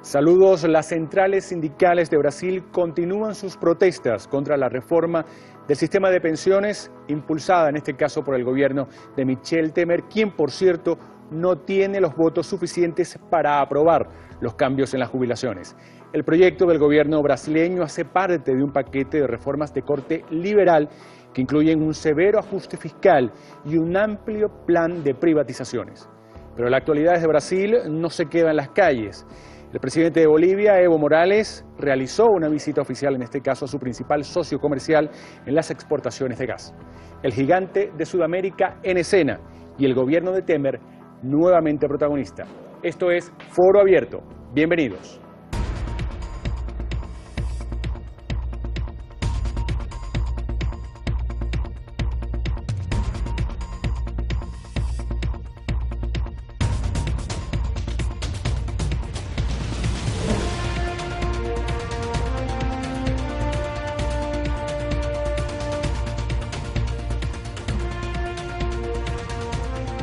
Saludos. Las centrales sindicales de Brasil continúan sus protestas contra la reforma del sistema de pensiones impulsada en este caso por el gobierno de Michel Temer, quien por cierto no tiene los votos suficientes para aprobar los cambios en las jubilaciones. El proyecto del gobierno brasileño hace parte de un paquete de reformas de corte liberal que incluyen un severo ajuste fiscal y un amplio plan de privatizaciones. Pero la actualidad desde Brasil no se queda en las calles. El presidente de Bolivia, Evo Morales, realizó una visita oficial, en este caso a su principal socio comercial en las exportaciones de gas. El gigante de Sudamérica en escena y el gobierno de Temer nuevamente protagonista. Esto es Foro Abierto. Bienvenidos.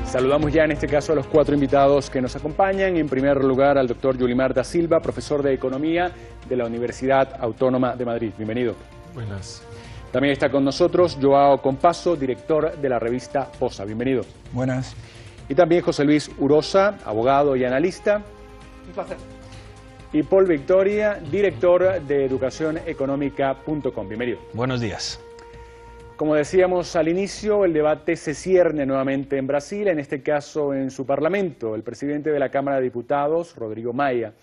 Saludamos ya en este caso a los 4 invitados que nos acompañan. En primer lugar al doctor Yulimar da Silva, profesor de Economía de la Universidad Autónoma de Madrid. Bienvenido. Buenas. También está con nosotros Joao Compasso, director de la revista Posa. Bienvenido. Buenas. Y también José Luis Urosa, abogado y analista. Un placer. Y Paul Victoria, director de educacioneconómica.com. Bienvenido. Buenos días. Como decíamos al inicio, el debate se cierne nuevamente en Brasil, en este caso en su Parlamento. El presidente de la Cámara de Diputados, Rodrigo Maia,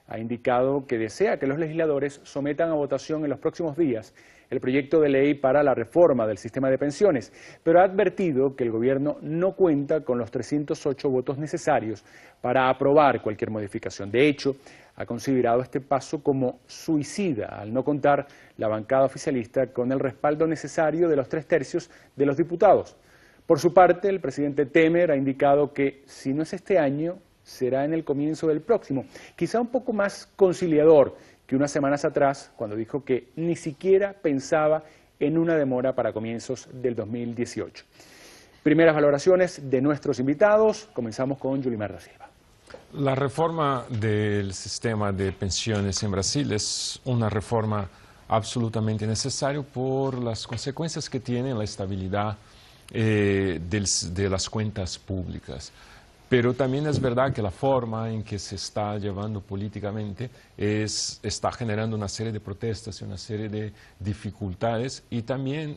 ha indicado que desea que los legisladores sometan a votación en los próximos días el proyecto de ley para la reforma del sistema de pensiones, pero ha advertido que el gobierno no cuenta con los 308 votos necesarios para aprobar cualquier modificación. De hecho, ha considerado este paso como suicida al no contar la bancada oficialista con el respaldo necesario de los 3/3 de los diputados. Por su parte, el presidente Temer ha indicado que si no es este año, será en el comienzo del próximo, quizá un poco más conciliador que unas semanas atrás, cuando dijo que ni siquiera pensaba en una demora para comienzos del 2018. Primeras valoraciones de nuestros invitados. Comenzamos con Yulimar da Silva. La reforma del sistema de pensiones en Brasil es una reforma absolutamente necesaria por las consecuencias que tiene en la estabilidad de las cuentas públicas. Pero también es verdad que la forma en que se está llevando políticamente está generando una serie de protestas y una serie de dificultades, y también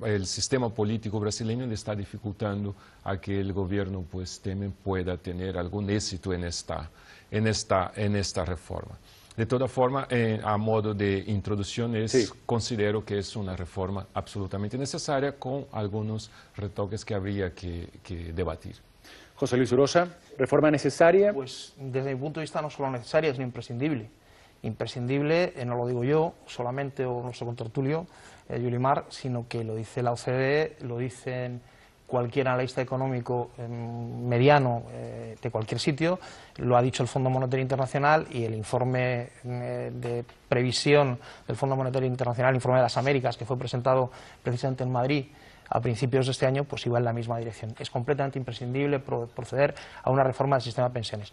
el sistema político brasileño le está dificultando a que el gobierno Temer pueda tener algún éxito en esta reforma. De toda forma, a modo de introducción, considero que es una reforma absolutamente necesaria con algunos retoques que habría que debatir. José Luis Urosa, ¿reforma necesaria? Pues desde mi punto de vista no solo necesaria, sino imprescindible. Imprescindible, no lo digo yo solamente o nuestro contertulio, Yulimar, sino que lo dice la OCDE, lo dicen cualquier analista económico mediano de cualquier sitio, lo ha dicho el Fondo Monetario Internacional, y el informe de previsión del Fondo Monetario Internacional, el informe de las Américas, que fue presentado precisamente en Madrid a principios de este año, pues iba en la misma dirección. Es completamente imprescindible proceder a una reforma del sistema de pensiones.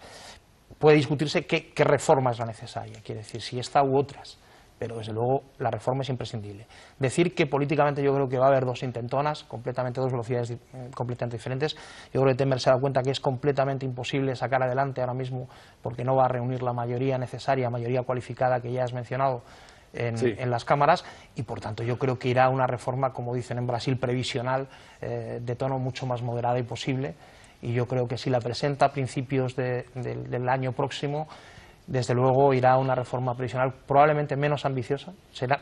Puede discutirse qué reforma es la necesaria, quiere decir, si esta u otras, pero desde luego la reforma es imprescindible. Decir que políticamente yo creo que va a haber dos intentonas, dos velocidades completamente diferentes. Yo creo que Temer se da cuenta que es completamente imposible sacar adelante ahora mismo, porque no va a reunir la mayoría necesaria, mayoría cualificada que ya has mencionado, en las cámaras, y por tanto yo creo que irá a una reforma, como dicen en Brasil, previsional, de tono mucho más moderada y posible, y yo creo que si la presenta a principios del año próximo, desde luego irá a una reforma previsional probablemente menos ambiciosa,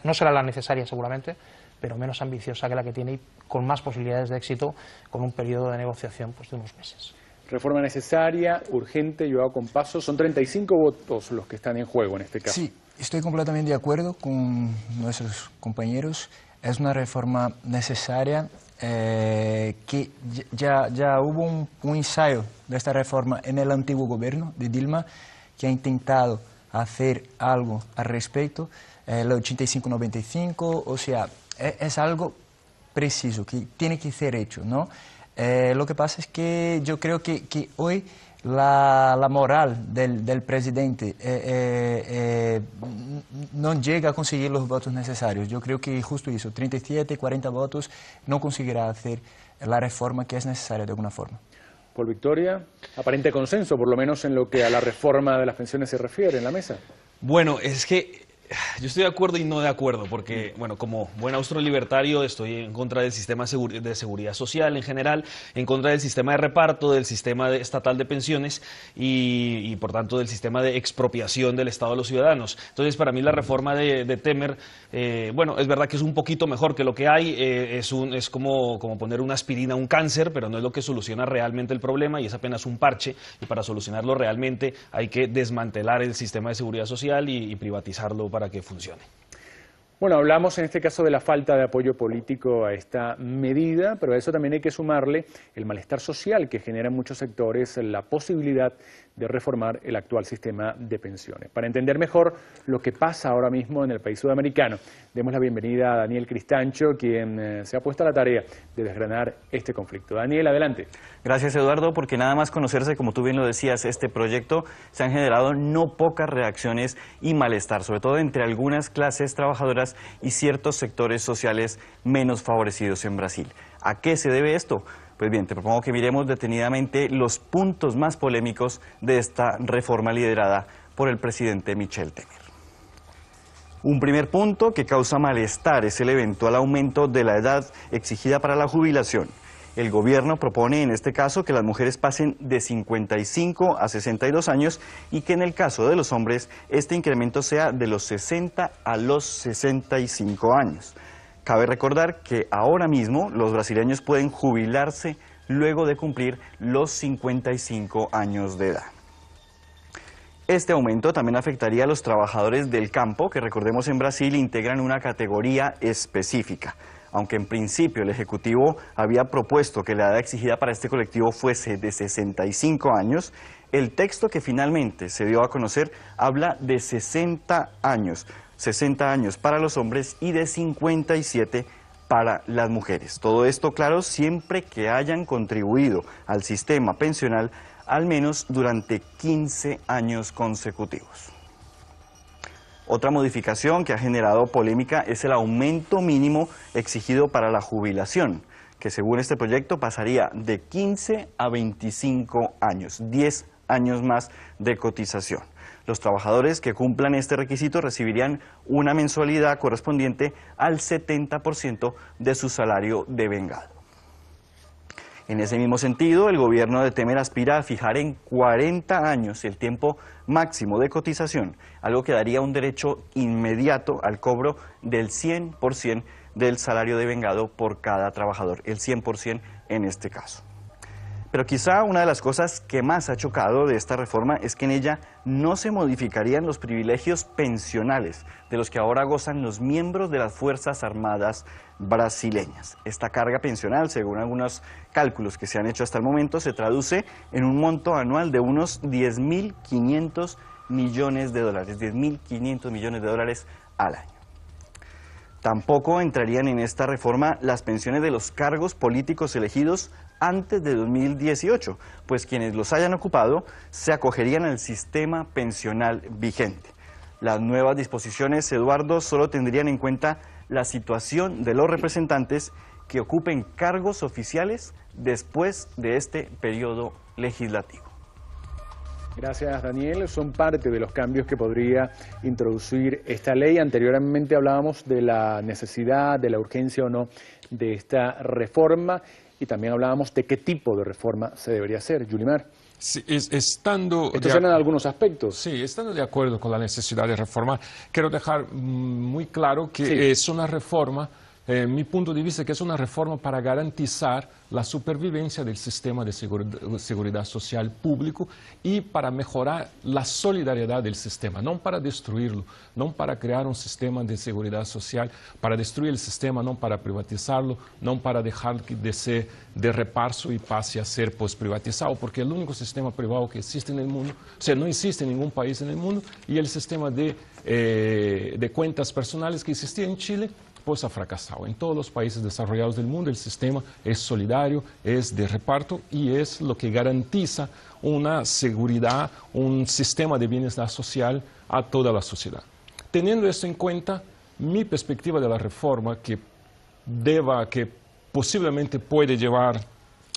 no será la necesaria seguramente, pero menos ambiciosa que la que tiene y con más posibilidades de éxito, con un periodo de negociación de unos meses. Reforma necesaria, urgente, Joao Compasso. Son 35 votos los que están en juego en este caso. Sí, estoy completamente de acuerdo con nuestros compañeros. Es una reforma necesaria, que ya hubo un ensayo de esta reforma en el antiguo gobierno de Dilma, que ha intentado hacer algo al respecto, la 85-95, o sea, es algo preciso, que tiene que ser hecho, ¿no? Lo que pasa es que yo creo que hoy la moral del presidente no llega a conseguir los votos necesarios. Yo creo que justo eso, 37, 40 votos, no conseguirá hacer la reforma que es necesaria de alguna forma. Por Victoria, aparente consenso, por lo menos en lo que a la reforma de las pensiones se refiere en la mesa. Bueno, es que yo estoy de acuerdo y no de acuerdo, porque, bueno, como buen austrolibertario estoy en contra del sistema de seguridad social en general, en contra del sistema de reparto, del sistema estatal de pensiones y, por tanto, del sistema de expropiación del Estado a los ciudadanos. Entonces, para mí la reforma de Temer, bueno, es verdad que es un poquito mejor que lo que hay, es como poner una aspirina a un cáncer, pero no es lo que soluciona realmente el problema y es apenas un parche, y para solucionarlo realmente hay que desmantelar el sistema de seguridad social y privatizarlo para que funcione. Bueno, hablamos en este caso de la falta de apoyo político a esta medida, pero a eso también hay que sumarle el malestar social que genera en muchos sectores la posibilidad de reformar el actual sistema de pensiones. Para entender mejor lo que pasa ahora mismo en el país sudamericano, demos la bienvenida a Daniel Cristancho, quien se ha puesto a la tarea de desgranar este conflicto. Daniel, adelante. Gracias, Eduardo, porque nada más conocerse, como tú bien lo decías, este proyecto, se han generado no pocas reacciones y malestar, sobre todo entre algunas clases trabajadoras y ciertos sectores sociales menos favorecidos en Brasil. ¿A qué se debe esto? Pues bien, te propongo que miremos detenidamente los puntos más polémicos de esta reforma liderada por el presidente Michel Temer. Un primer punto que causa malestar es el eventual aumento de la edad exigida para la jubilación. El gobierno propone en este caso que las mujeres pasen de 55 a 62 años y que en el caso de los hombres este incremento sea de los 60 a los 65 años. Cabe recordar que ahora mismo los brasileños pueden jubilarse luego de cumplir los 55 años de edad. Este aumento también afectaría a los trabajadores del campo, que recordemos en Brasil integran una categoría específica. Aunque en principio el Ejecutivo había propuesto que la edad exigida para este colectivo fuese de 65 años, el texto que finalmente se dio a conocer habla de 60 años para los hombres y de 57 para las mujeres. Todo esto, claro, siempre que hayan contribuido al sistema pensional al menos durante 15 años consecutivos. Otra modificación que ha generado polémica es el aumento mínimo exigido para la jubilación, que según este proyecto pasaría de 15 a 25 años, 10 años más de cotización. Los trabajadores que cumplan este requisito recibirían una mensualidad correspondiente al 70% de su salario devengado. En ese mismo sentido, el gobierno de Temer aspira a fijar en 40 años el tiempo máximo de cotización, algo que daría un derecho inmediato al cobro del 100% del salario devengado por cada trabajador, el 100% en este caso. Pero quizá una de las cosas que más ha chocado de esta reforma es que en ella no se modificarían los privilegios pensionales de los que ahora gozan los miembros de las Fuerzas Armadas brasileñas. Esta carga pensional, según algunos cálculos que se han hecho hasta el momento, se traduce en un monto anual de unos 10.500 millones de dólares, 10.500 millones de dólares al año. Tampoco entrarían en esta reforma las pensiones de los cargos políticos elegidos antes de 2018, pues quienes los hayan ocupado se acogerían al sistema pensional vigente. Las nuevas disposiciones, Eduardo, solo tendrían en cuenta la situación de los representantes que ocupen cargos oficiales después de este periodo legislativo. Gracias, Daniel. Son parte de los cambios que podría introducir esta ley. Anteriormente hablábamos de la necesidad, de la urgencia o no de esta reforma y también hablábamos de qué tipo de reforma se debería hacer. Yulimar. Sí, estando Estos eran algunos aspectos. Sí, estando de acuerdo con la necesidad de reformar, quiero dejar muy claro que sí, es una reforma, mi punto de vista, que es una reforma para garantizar la supervivencia del sistema de seguridad social público y para mejorar la solidaridad del sistema, no para destruirlo, no para crear un sistema de seguridad social, para destruir el sistema, no para privatizarlo, no para dejar de ser de reparto y pase a ser privatizado, porque el único sistema privado que existe en el mundo, o sea, no existe en ningún país en el mundo, y el sistema de cuentas personales que existía en Chile, pues ha fracasado. En todos los países desarrollados del mundo el sistema es solidario, es de reparto y es lo que garantiza una seguridad, un sistema de bienestar social a toda la sociedad. Teniendo esto en cuenta, mi perspectiva de la reforma que posiblemente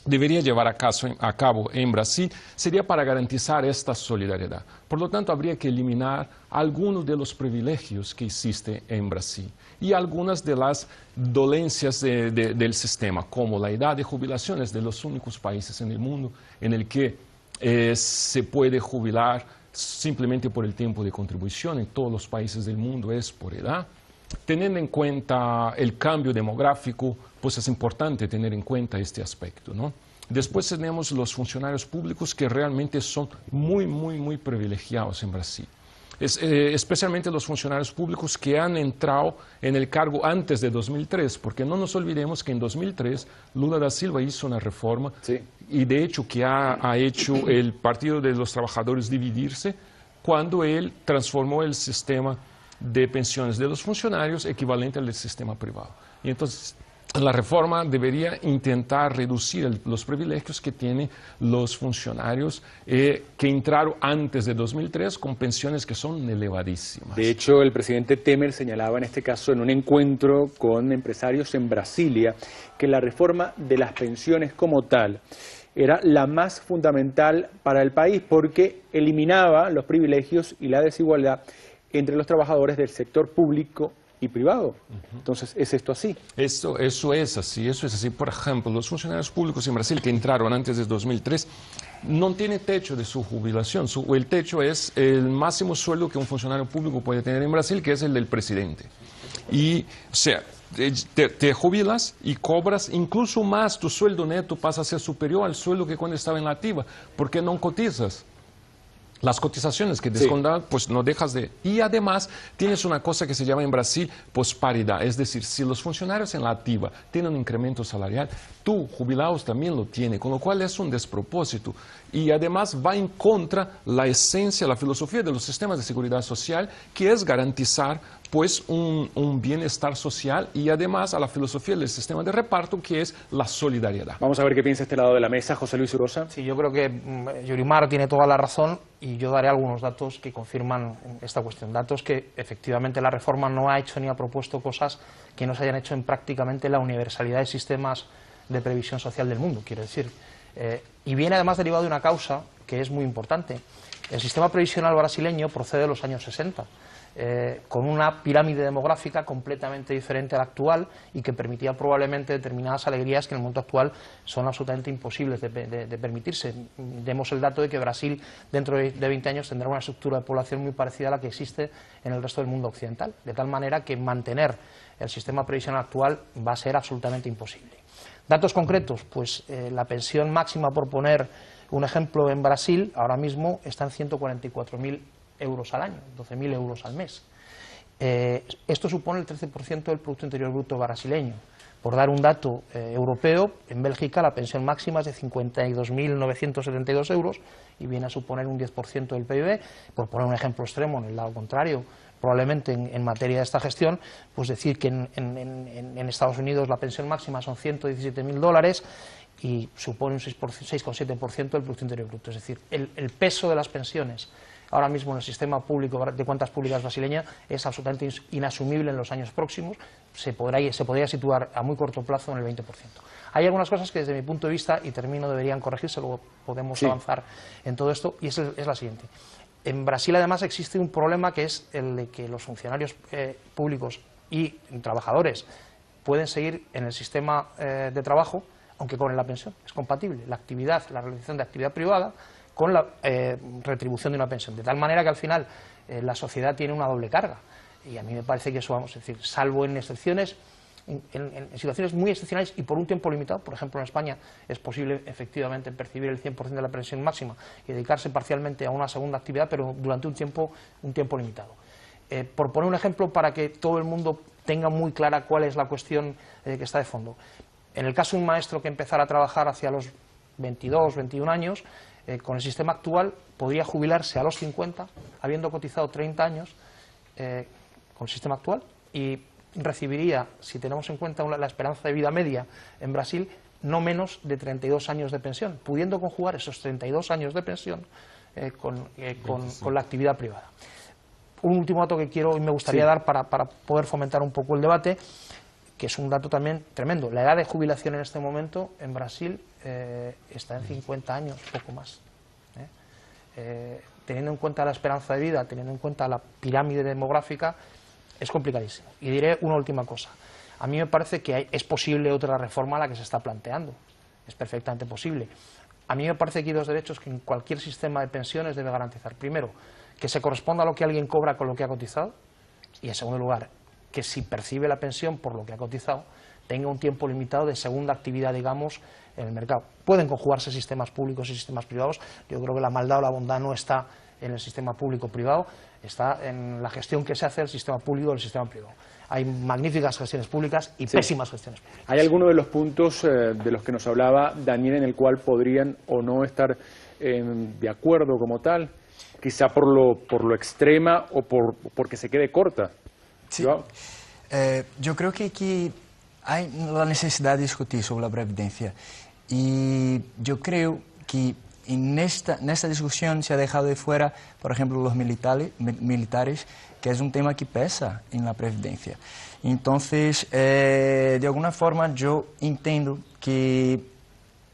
debería llevar a cabo en Brasil, sería para garantizar esta solidaridad. Por lo tanto, habría que eliminar algunos de los privilegios que existen en Brasil y algunas de las dolencias del sistema, como la edad de jubilación. Es de los únicos países en el mundo en el que se puede jubilar simplemente por el tiempo de contribución. En todos los países del mundo es por edad. Teniendo en cuenta el cambio demográfico, pues es importante tener en cuenta este aspecto, ¿no? Después tenemos los funcionarios públicos que realmente son muy privilegiados en Brasil. Especialmente los funcionarios públicos que han entrado en el cargo antes de 2003, porque no nos olvidemos que en 2003 Lula da Silva hizo una reforma, sí, y de hecho que ha hecho el Partido de los Trabajadores dividirse cuando él transformó el sistema de pensiones de los funcionarios equivalente al del sistema privado. Y entonces la reforma debería intentar reducir los privilegios que tienen los funcionarios que entraron antes de 2003 con pensiones que son elevadísimas. De hecho, el presidente Temer señalaba en este caso en un encuentro con empresarios en Brasilia que la reforma de las pensiones como tal era la más fundamental para el país porque eliminaba los privilegios y la desigualdad entre los trabajadores del sector público y privado. Entonces, ¿es esto así? Eso es así. Por ejemplo, los funcionarios públicos en Brasil que entraron antes de 2003 no tienen techo de su jubilación. El techo es el máximo sueldo que un funcionario público puede tener en Brasil, que es el del presidente. Y, o sea, te jubilas y cobras incluso más, tu sueldo neto pasa a ser superior al sueldo que cuando estaba en la activa, porque no cotizas. Las cotizaciones que descontan, pues no dejas de... Y además tienes una cosa que se llama en Brasil posparidad, es decir, si los funcionarios en la activa tienen un incremento salarial, tú, jubilados, también lo tienes, con lo cual es un despropósito. Y además va en contra la esencia, la filosofía de los sistemas de seguridad social, que es garantizar pues un bienestar social y además a la filosofía del sistema de reparto, que es la solidaridad. Vamos a ver qué piensa este lado de la mesa, José Luis Urosa. Sí, yo creo que Yulimar tiene toda la razón y yo daré algunos datos que confirman esta cuestión. Datos que efectivamente la reforma no ha hecho ni ha propuesto cosas que no se hayan hecho en prácticamente la universalidad de sistemas de previsión social del mundo, quiero decir. Y viene además derivado de una causa que es muy importante. El sistema previsional brasileño procede de los años 60. Con una pirámide demográfica completamente diferente a la actual y que permitía probablemente determinadas alegrías que en el mundo actual son absolutamente imposibles de permitirse. Demos el dato de que Brasil dentro de 20 años tendrá una estructura de población muy parecida a la que existe en el resto del mundo occidental, de tal manera que mantener el sistema previsional actual va a ser absolutamente imposible. Datos concretos, pues la pensión máxima, por poner un ejemplo, en Brasil ahora mismo está en 144.000 euros al año, 12.000 euros al mes. Esto supone el 13% del Producto Interior Bruto brasileño. Por dar un dato europeo, en Bélgica la pensión máxima es de 52.972 euros y viene a suponer un 10% del PIB. Por poner un ejemplo extremo, en el lado contrario, probablemente en materia de esta gestión, pues decir que en Estados Unidos la pensión máxima son $117.000 y supone un 6,7% del Producto Interior Bruto. Es decir, el peso de las pensiones ahora mismo en el sistema público de cuentas públicas brasileña es absolutamente inasumible en los años próximos, se podría situar a muy corto plazo en el 20%. Hay algunas cosas que desde mi punto de vista, y termino, deberían corregirse, luego podemos avanzar en todo esto, y es la siguiente. En Brasil además existe un problema que es el de que los funcionarios públicos y trabajadores pueden seguir en el sistema de trabajo aunque cobren la pensión, es compatible la realización de actividad privada con la retribución de una pensión, de tal manera que al final la sociedad tiene una doble carga, y a mí me parece que eso, vamos a decir, salvo en excepciones, en situaciones muy excepcionales y por un tiempo limitado, por ejemplo en España es posible efectivamente percibir el 100% de la pensión máxima y dedicarse parcialmente a una segunda actividad, pero durante un tiempo limitado. Por poner un ejemplo para que todo el mundo tenga muy clara cuál es la cuestión que está de fondo. En el caso de un maestro que empezara a trabajar hacia los 22, 21 años, con el sistema actual podría jubilarse a los 50, habiendo cotizado 30 años con el sistema actual, y recibiría, si tenemos en cuenta la esperanza de vida media en Brasil, no menos de 32 años de pensión, pudiendo conjugar esos 32 años de pensión con la actividad privada. Un último dato que quiero y me gustaría dar para poder fomentar un poco el debate, que es un dato también tremendo. La edad de jubilación en este momento en Brasil está en 50 años, poco más. Teniendo en cuenta la esperanza de vida, teniendo en cuenta la pirámide demográfica, es complicadísimo. Y diré una última cosa. A mí me parece que es posible otra reforma a la que se está planteando. Es perfectamente posible. A mí me parece que hay dos derechos que en cualquier sistema de pensiones debe garantizar. Primero, que se corresponda a lo que alguien cobra con lo que ha cotizado. Y en segundo lugar, que si percibe la pensión por lo que ha cotizado, tenga un tiempo limitado de segunda actividad, digamos, en el mercado. Pueden conjugarse sistemas públicos y sistemas privados. Yo creo que la maldad o la bondad no está en el sistema público-privado, está en la gestión que se hace del sistema público o del sistema privado. Hay magníficas gestiones públicas y pésimas gestiones públicas. ¿Hay alguno de los puntos de los que nos hablaba Daniel en el cual podrían o no estar de acuerdo como tal? Quizá por lo extrema o porque se quede corta. Sí. Yo creo que aquí hay la necesidad de discutir sobre la previdencia y yo creo que en esta discusión se ha dejado de fuera, por ejemplo, los militares, que es un tema que pesa en la previdencia. Entonces, de alguna forma, yo entiendo que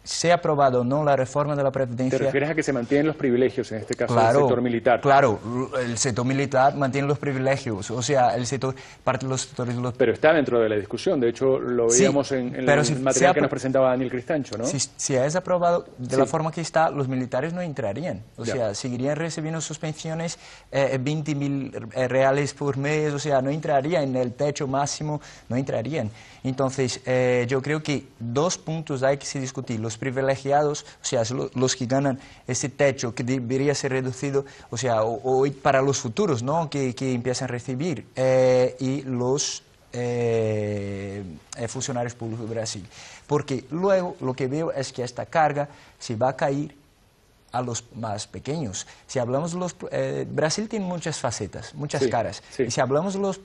sea aprobado o no la reforma de la previdencia. ¿Te refieres a que se mantienen los privilegios, en este caso del sector militar? Claro, el sector militar mantiene los privilegios, o sea, el sector, parte de los sectores... Pero está dentro de la discusión, de hecho lo veíamos en el material que nos presentaba Daniel Cristancho, ¿no? Si es aprobado de la forma que está, los militares no entrarían, o sea, seguirían recibiendo sus pensiones 20.000 reales por mes, o sea, no entrarían en el techo máximo, no entrarían. Entonces, yo creo que dos puntos hay que se discutir, los privilegiados, o sea, los que ganan ese techo que debería ser reducido, o sea, hoy para los futuros, ¿no?, que empiezan a recibir, y los funcionarios públicos de Brasil. Porque luego lo que veo es que esta carga se va a caer a los más pequeños. Si hablamos de los... Brasil tiene muchas facetas, muchas caras. Sí. Y si hablamos de los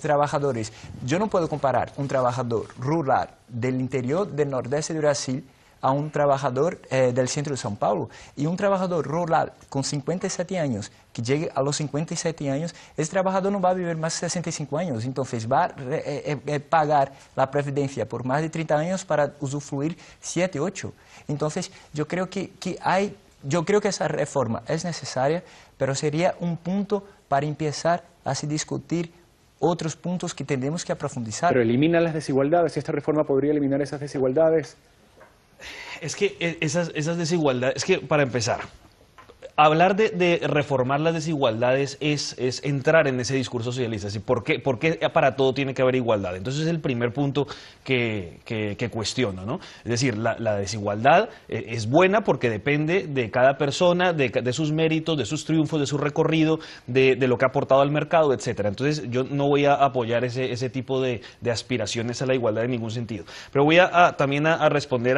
trabajadores, yo no puedo comparar un trabajador rural del interior del nordeste de Brasil a un trabajador del centro de São Paulo. Y un trabajador rural con 57 años, que llegue a los 57 años, ese trabajador no va a vivir más de 65 años. Entonces va a pagar la previdencia por más de 30 años para usufruir 7, 8. Entonces yo creo que esa reforma es necesaria, pero sería un punto para empezar a discutir otros puntos que tendremos que profundizar. Pero elimina las desigualdades, esta reforma podría eliminar esas desigualdades. Es que esas desigualdades, es que para empezar, hablar de reformar las desigualdades es entrar en ese discurso socialista. ¿Por qué para todo tiene que haber igualdad? Entonces es el primer punto que cuestiono, ¿no? Es decir, la desigualdad es buena porque depende de cada persona, de sus méritos, de sus triunfos, de su recorrido, de lo que ha aportado al mercado, etcétera. Entonces yo no voy a apoyar ese tipo de aspiraciones a la igualdad en ningún sentido. Pero voy también a responder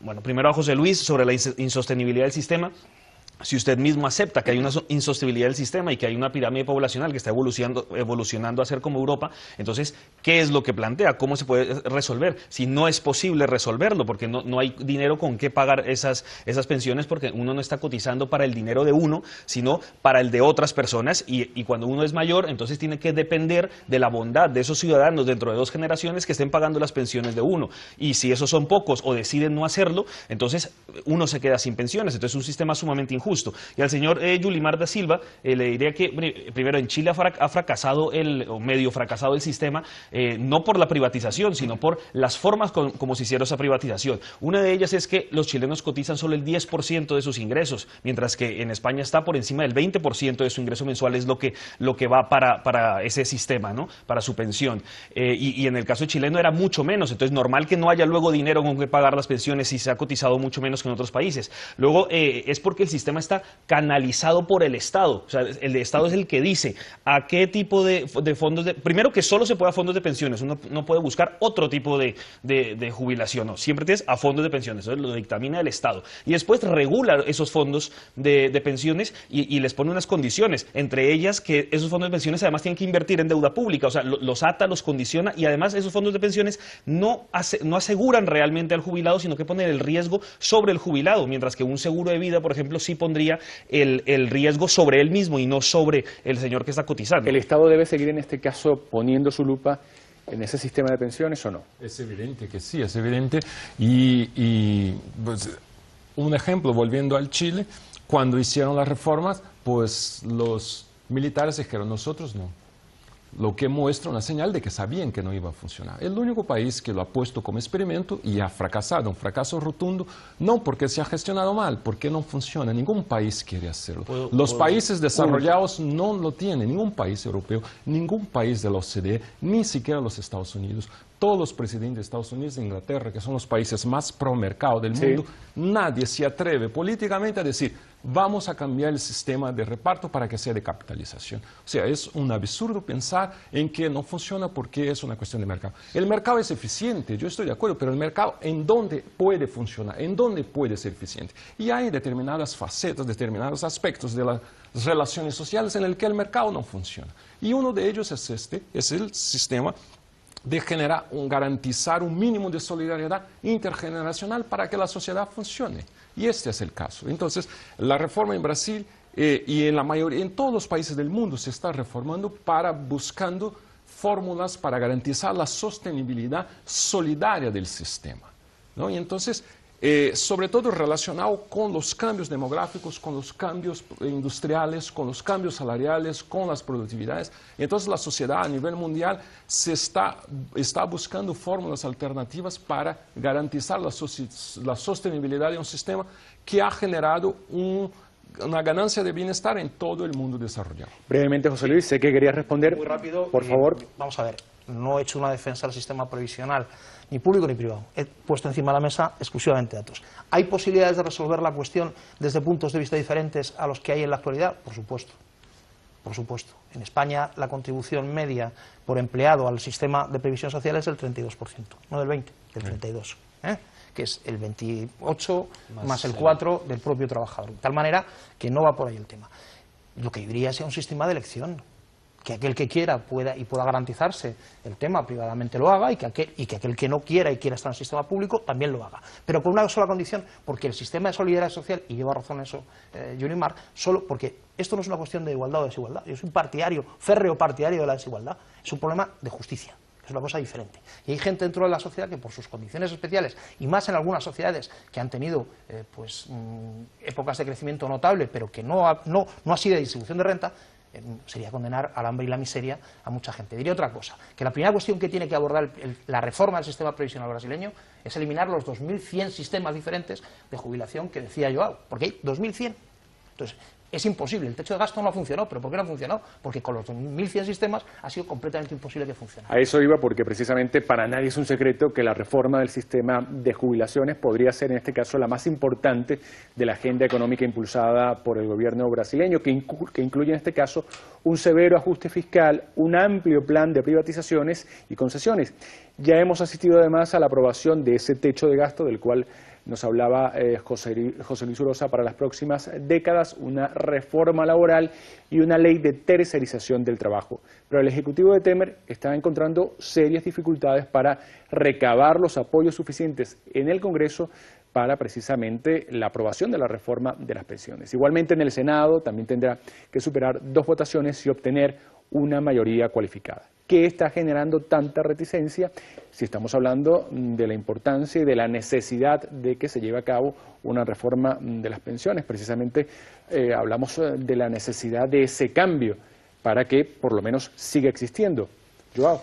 bueno, primero a José Luis sobre la insostenibilidad del sistema. Si usted mismo acepta que hay una insostenibilidad del sistema y que hay una pirámide poblacional que está evolucionando a ser como Europa, entonces, ¿qué es lo que plantea? ¿Cómo se puede resolver? Si no es posible resolverlo, porque no hay dinero con qué pagar esas pensiones, porque uno no está cotizando para el dinero de uno, sino para el de otras personas, y cuando uno es mayor, entonces tiene que depender de la bondad de esos ciudadanos dentro de 2 generaciones que estén pagando las pensiones de uno. Y si esos son pocos o deciden no hacerlo, entonces uno se queda sin pensiones. Entonces es un sistema sumamente injusto. Y al señor Yulimar da Silva le diría que, primero, en Chile ha fracasado o medio fracasado el sistema, no por la privatización, sino por las formas como se hicieron esa privatización. Una de ellas es que los chilenos cotizan solo el 10% de sus ingresos, mientras que en España está por encima del 20% de su ingreso mensual, es lo que va para ese sistema, ¿no?, para su pensión. Y en el caso chileno era mucho menos, entonces normal que no haya luego dinero con que pagar las pensiones si se ha cotizado mucho menos que en otros países. Luego es porque el sistema sistema está canalizado por el Estado. O sea, el Estado es el que dice a qué tipo de fondos, primero que solo se puede a fondos de pensiones, uno no puede buscar otro tipo de jubilación, no, siempre tienes a fondos de pensiones, eso lo dictamina el Estado. Y después regula esos fondos de pensiones y les pone unas condiciones, entre ellas que esos fondos de pensiones además tienen que invertir en deuda pública, o sea, los ata, los condiciona, y además esos fondos de pensiones no aseguran realmente al jubilado, sino que ponen el riesgo sobre el jubilado, mientras que un seguro de vida, por ejemplo, sí pondría el riesgo sobre él mismo y no sobre el señor que está cotizando. ¿El Estado debe seguir en este caso poniendo su lupa en ese sistema de pensiones o no? Es evidente que sí, es evidente. Y pues, un ejemplo, volviendo al Chile, cuando hicieron las reformas, pues los militares dijeron, nosotros no. Lo que muestra una señal de que sabían que no iba a funcionar. El único país que lo ha puesto como experimento y ha fracasado, un fracaso rotundo, no porque se ha gestionado mal, porque no funciona. Ningún país quiere hacerlo. Los países desarrollados no lo tienen, ningún país europeo, ningún país de la OCDE, ni siquiera los Estados Unidos. Todos los presidentes de Estados Unidos e Inglaterra, que son los países más pro mercado del mundo, nadie se atreve políticamente a decir, vamos a cambiar el sistema de reparto para que sea de capitalización. O sea, es un absurdo pensar en que no funciona porque es una cuestión de mercado. El mercado es eficiente, yo estoy de acuerdo, pero el mercado, ¿en dónde puede funcionar? ¿En dónde puede ser eficiente? Y hay determinadas facetas, determinados aspectos de las relaciones sociales en el que el mercado no funciona. Y uno de ellos es el sistema de garantizar un mínimo de solidaridad intergeneracional para que la sociedad funcione. Y este es el caso. Entonces, la reforma en Brasil y en todos los países del mundo se está reformando buscando fórmulas para garantizar la sostenibilidad solidaria del sistema, ¿no? Y entonces, sobre todo relacionado con los cambios demográficos, con los cambios industriales, con los cambios salariales, con las productividades. Entonces la sociedad a nivel mundial está buscando fórmulas alternativas para garantizar la sostenibilidad de un sistema que ha generado una ganancia de bienestar en todo el mundo desarrollado. Brevemente, José Luis, sé que querías responder. Muy rápido. Por favor. Vamos a ver, no he hecho una defensa del sistema previsional, ni público ni privado. He puesto encima de la mesa exclusivamente datos. ¿Hay posibilidades de resolver la cuestión desde puntos de vista diferentes a los que hay en la actualidad? Por supuesto. Por supuesto. En España la contribución media por empleado al sistema de previsión social es del 32%, no del 20%, del 32%. Que es el 28 más el 4 del propio trabajador. De tal manera que no va por ahí el tema. Lo que yo diría es un sistema de elección, que aquel que quiera pueda garantizarse el tema privadamente lo haga y que aquel que no quiera y quiera estar en el sistema público también lo haga. Pero con una sola condición, porque el sistema de solidaridad social, y lleva razón en eso Yulimar, solo porque esto no es una cuestión de igualdad o desigualdad. Yo soy un férreo partidario de la desigualdad. Es un problema de justicia. Es una cosa diferente. Y hay gente dentro de la sociedad que por sus condiciones especiales, y más en algunas sociedades que han tenido épocas de crecimiento notable, pero que no ha sido de distribución de renta, sería condenar al hambre y la miseria a mucha gente. Diría otra cosa, que la primera cuestión que tiene que abordar la reforma del sistema previsional brasileño es eliminar los 2.100 sistemas diferentes de jubilación que decía Joao, porque hay 2.100. Entonces, es imposible, el techo de gasto no funcionó, ¿pero por qué no funcionó? Porque con los 2.100 sistemas ha sido completamente imposible que funcionara. A eso iba porque precisamente para nadie es un secreto que la reforma del sistema de jubilaciones podría ser en este caso la más importante de la agenda económica impulsada por el gobierno brasileño, que incluye en este caso un severo ajuste fiscal, un amplio plan de privatizaciones y concesiones. Ya hemos asistido además a la aprobación de ese techo de gasto del cual nos hablaba José Luis Urosa para las próximas décadas, una reforma laboral y una ley de tercerización del trabajo. Pero el Ejecutivo de Temer está encontrando serias dificultades para recabar los apoyos suficientes en el Congreso para precisamente la aprobación de la reforma de las pensiones. Igualmente en el Senado también tendrá que superar 2 votaciones y obtener una mayoría cualificada. ¿Qué está generando tanta reticencia? Si estamos hablando de la importancia y de la necesidad de que se lleve a cabo una reforma de las pensiones. Precisamente hablamos de la necesidad de ese cambio para que por lo menos siga existiendo. Joao.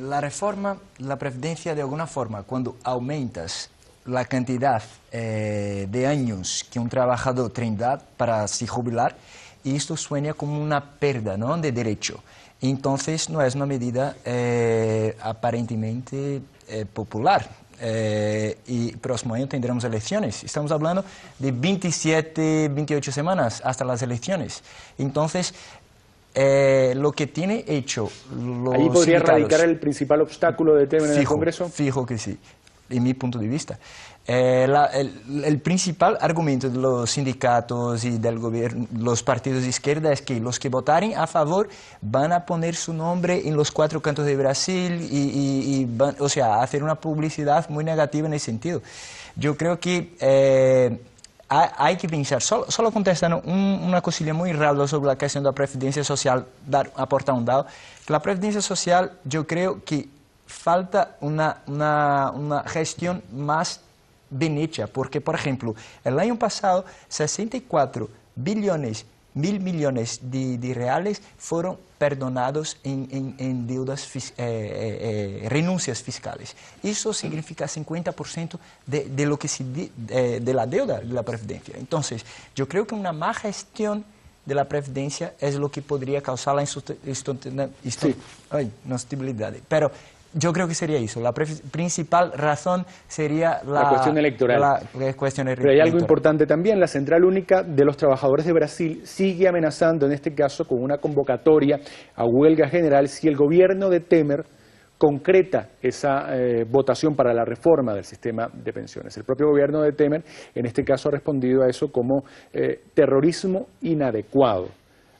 La reforma, la previdencia de alguna forma, cuando aumentas la cantidad de años que un trabajador tendrá para se jubilar, esto suena como una pérdida, ¿no?, de derecho. Entonces no es una medida aparentemente popular. y próximo año tendremos elecciones. Estamos hablando de 27, 28 semanas hasta las elecciones. Entonces, lo que tiene hecho los ¿Ahí podría sindicatos, radicar el principal obstáculo de Temer en el Congreso? Fijo que sí, en mi punto de vista. El principal argumento de los sindicatos y del gobierno, los partidos de izquierda, es que los que votaren a favor van a poner su nombre en los 4 cantos de Brasil y van, o sea, hacer una publicidad muy negativa en ese sentido. Yo creo que hay que pensar, solo contestando una cosilla muy rápida sobre la cuestión de la previdencia social, aportar un dado, que la previdencia social yo creo que falta una gestión más bien hecha, porque, por ejemplo, el año pasado 64 billones, 1.000 millones de reales fueron perdonados en deudas, renuncias fiscales. Eso significa 50% de lo que de la deuda de la previdencia. Entonces, yo creo que una más gestión de la previdencia es lo que podría causar la inestabilidad. Pero yo creo que sería eso. La principal razón sería la cuestión electoral. La cuestión Pero hay algo importante también. La Central Única de los Trabajadores de Brasil sigue amenazando, en este caso, con una convocatoria a huelga general si el gobierno de Temer concreta esa votación para la reforma del sistema de pensiones. El propio gobierno de Temer, en este caso, ha respondido a eso como terrorismo inadecuado,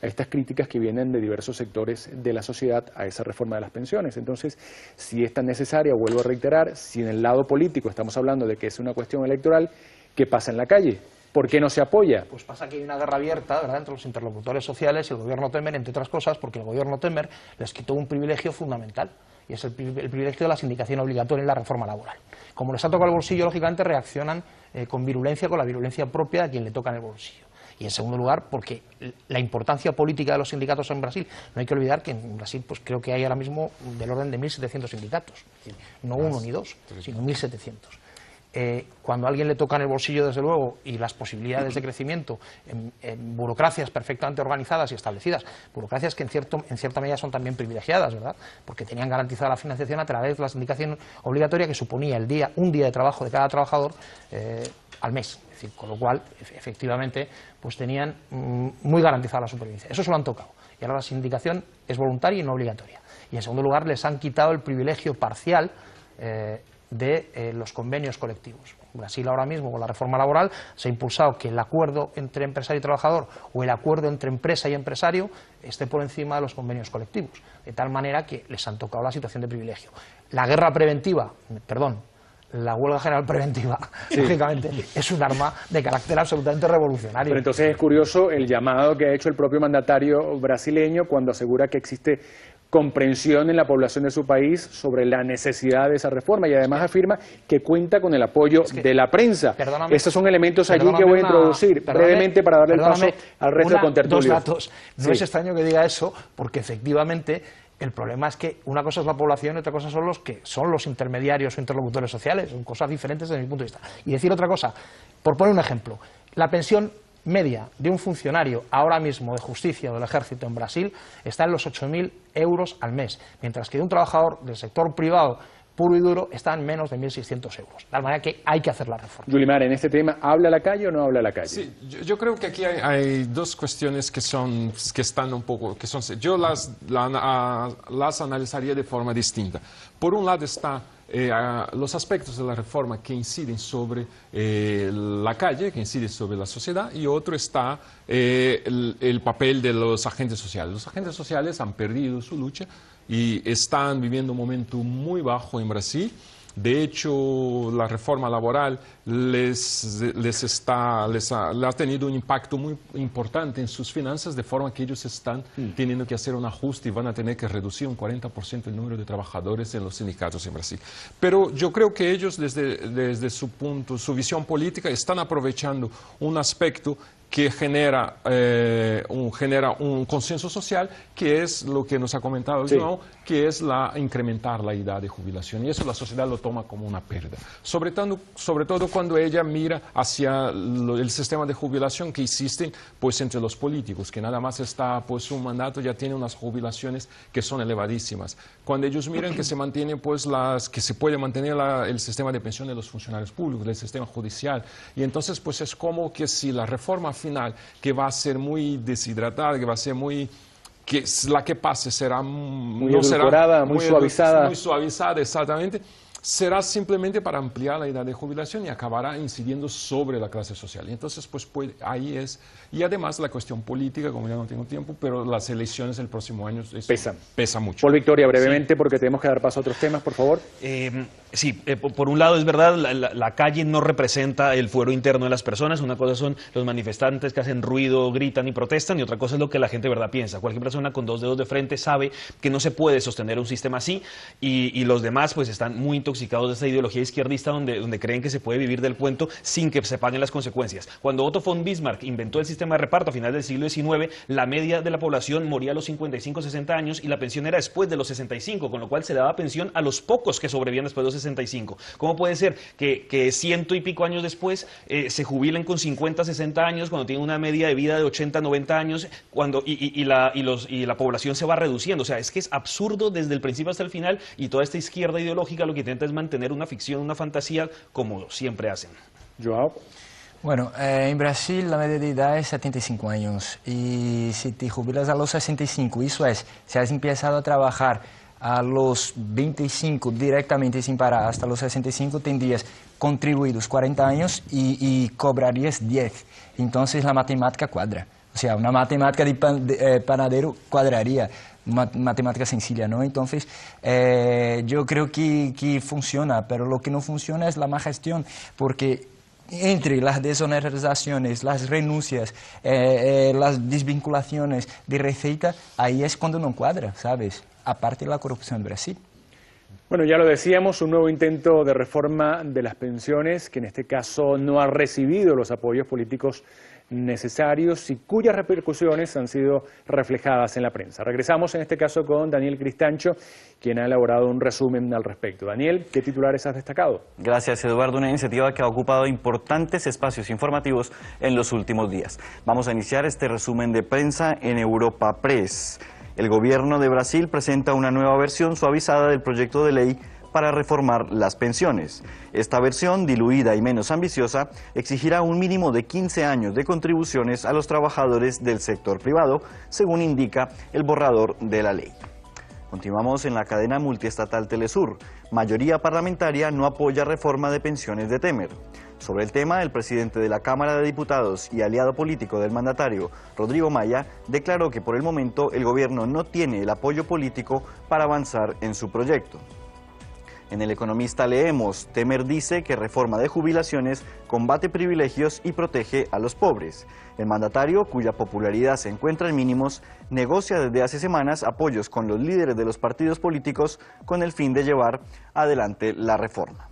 a estas críticas que vienen de diversos sectores de la sociedad a esa reforma de las pensiones. Entonces, si es tan necesaria, vuelvo a reiterar, si en el lado político estamos hablando de que es una cuestión electoral, ¿qué pasa en la calle? ¿Por qué no se apoya? Pues pasa que hay una guerra abierta, ¿verdad?, entre los interlocutores sociales y el gobierno Temer, entre otras cosas, porque el gobierno Temer les quitó un privilegio fundamental, y es el privilegio de la sindicación obligatoria en la reforma laboral. Como les ha tocado el bolsillo, lógicamente reaccionan con virulencia, con la virulencia propia a quien le toca en el bolsillo. Y en segundo lugar, porque la importancia política de los sindicatos en Brasil, no hay que olvidar que en Brasil pues creo que hay ahora mismo del orden de 1.700 sindicatos, es decir, no uno ni dos, sino 1.700. Cuando a alguien le toca en el bolsillo, desde luego, y las posibilidades de crecimiento en burocracias perfectamente organizadas y establecidas, burocracias que en cierta medida son también privilegiadas, ¿verdad?, porque tenían garantizada la financiación a través de la sindicación obligatoria, que suponía un día de trabajo de cada trabajador al mes. Es decir, con lo cual, efectivamente, pues tenían muy garantizada la supervivencia. Eso se lo han tocado. Y ahora la sindicación es voluntaria y no obligatoria. Y en segundo lugar, les han quitado el privilegio parcial de los convenios colectivos. En Brasil ahora mismo, con la reforma laboral, se ha impulsado que el acuerdo entre empresario y trabajador o el acuerdo entre empresa y empresario esté por encima de los convenios colectivos, de tal manera que les han tocado la situación de privilegio. La guerra preventiva, la huelga general preventiva, lógicamente, es un arma de carácter absolutamente revolucionario. Pero entonces es curioso el llamado que ha hecho el propio mandatario brasileño cuando asegura que existe comprensión en la población de su país sobre la necesidad de esa reforma, y además afirma que cuenta con el apoyo de la prensa. Esos son elementos allí que voy a introducir brevemente para darle el paso al resto de contertulios. Dos datos. No es extraño que diga eso, porque efectivamente el problema es que una cosa es la población y otra cosa son los intermediarios o interlocutores sociales, son cosas diferentes desde mi punto de vista. Y decir otra cosa, por poner un ejemplo, la pensión media de un funcionario ahora mismo de justicia o del ejército en Brasil está en los 8.000 euros al mes, mientras que de un trabajador del sector privado puro y duro está en menos de 1.600 euros. De tal manera que hay que hacer la reforma. Yulimar, en este tema, ¿habla la calle o no habla la calle? Sí, yo creo que aquí hay dos cuestiones que están un poco, yo las analizaría de forma distinta. Por un lado está los aspectos de la reforma que inciden sobre la calle, que inciden sobre la sociedad, y otro está el papel de los agentes sociales. Los agentes sociales han perdido su lucha y están viviendo un momento muy bajo en Brasil. De hecho, la reforma laboral les ha tenido un impacto muy importante en sus finanzas, de forma que ellos están teniendo que hacer un ajuste y van a tener que reducir un 40% el número de trabajadores en los sindicatos en Brasil. Pero yo creo que ellos, desde su visión política, están aprovechando un aspecto que genera un consenso social, que es lo que nos ha comentado João, que es incrementar la edad de jubilación. Y eso la sociedad lo toma como una pérdida. Sobre todo cuando ella mira hacia el sistema de jubilación que existe pues, entre los políticos, que nada más está pues, un mandato, ya tiene unas jubilaciones que son elevadísimas. Cuando ellos miran que se mantiene, pues, que se puede mantener el sistema de pensión de los funcionarios públicos, del sistema judicial, y entonces pues es como que si la reforma final, que va a ser muy deshidratada, que va a ser que la que pase será muy edulcorada, muy suavizada. Muy suavizada, exactamente. Será simplemente para ampliar la edad de jubilación y acabará incidiendo sobre la clase social. Y entonces, pues ahí es. Y además la cuestión política, como ya no tengo tiempo, pero las elecciones el próximo año pesa mucho. Paul Victoria, brevemente, porque tenemos que dar paso a otros temas, por favor. Sí, por un lado es verdad, la calle no representa el fuero interno de las personas. Una cosa son los manifestantes que hacen ruido, gritan y protestan, y otra cosa es lo que la gente de verdad piensa. Cualquier persona con 2 dedos de frente sabe que no se puede sostener un sistema así, y los demás pues están muy intoxicados de esta ideología izquierdista donde creen que se puede vivir del cuento sin que se paguen las consecuencias. Cuando Otto von Bismarck inventó el sistema de reparto a finales del siglo XIX, la media de la población moría a los 55, 60 años y la pensión era después de los 65, con lo cual se daba pensión a los pocos que sobrevivían después de los 65. ¿Cómo puede ser que 100 y pico años después se jubilen con 50, 60 años cuando tienen una media de vida de 80, 90 años y la población se va reduciendo? O sea, es que es absurdo desde el principio hasta el final, y toda esta izquierda ideológica lo que intenta es mantener una ficción, una fantasía, como siempre hacen. João. Bueno, en Brasil la media de edad es 75 años y si te jubilas a los 65, eso es, si has empezado a trabajar a los 25 directamente sin parar hasta los 65, tendrías contribuidos 40 años y cobrarías 10. Entonces la matemática cuadra. O sea, una matemática de panadero cuadraría. Matemática sencilla, ¿no? Entonces, yo creo que funciona, pero lo que no funciona es la mala gestión, porque entre las desonorizaciones, las renuncias, las desvinculaciones de receita, ahí es cuando no cuadra, ¿sabes? Aparte de la corrupción en Brasil. Bueno, ya lo decíamos, un nuevo intento de reforma de las pensiones, que en este caso no ha recibido los apoyos políticos necesarios y cuyas repercusiones han sido reflejadas en la prensa. Regresamos en este caso con Daniel Cristancho, quien ha elaborado un resumen al respecto. Daniel, ¿qué titulares has destacado? Gracias, Eduardo. Una iniciativa que ha ocupado importantes espacios informativos en los últimos días. Vamos a iniciar este resumen de prensa en Europa Press. El gobierno de Brasil presenta una nueva versión suavizada del proyecto de ley para reformar las pensiones. Esta versión, diluida y menos ambiciosa, exigirá un mínimo de 15 años de contribuciones a los trabajadores del sector privado, según indica el borrador de la ley. Continuamos en la cadena multiestatal Telesur. Mayoría parlamentaria no apoya reforma de pensiones de Temer. Sobre el tema, el presidente de la Cámara de Diputados y aliado político del mandatario, Rodrigo Maia, declaró que por el momento el gobierno no tiene el apoyo político para avanzar en su proyecto. En El Economista leemos, Temer dice que reforma de jubilaciones combate privilegios y protege a los pobres. El mandatario, cuya popularidad se encuentra en mínimos, negocia desde hace semanas apoyos con los líderes de los partidos políticos con el fin de llevar adelante la reforma.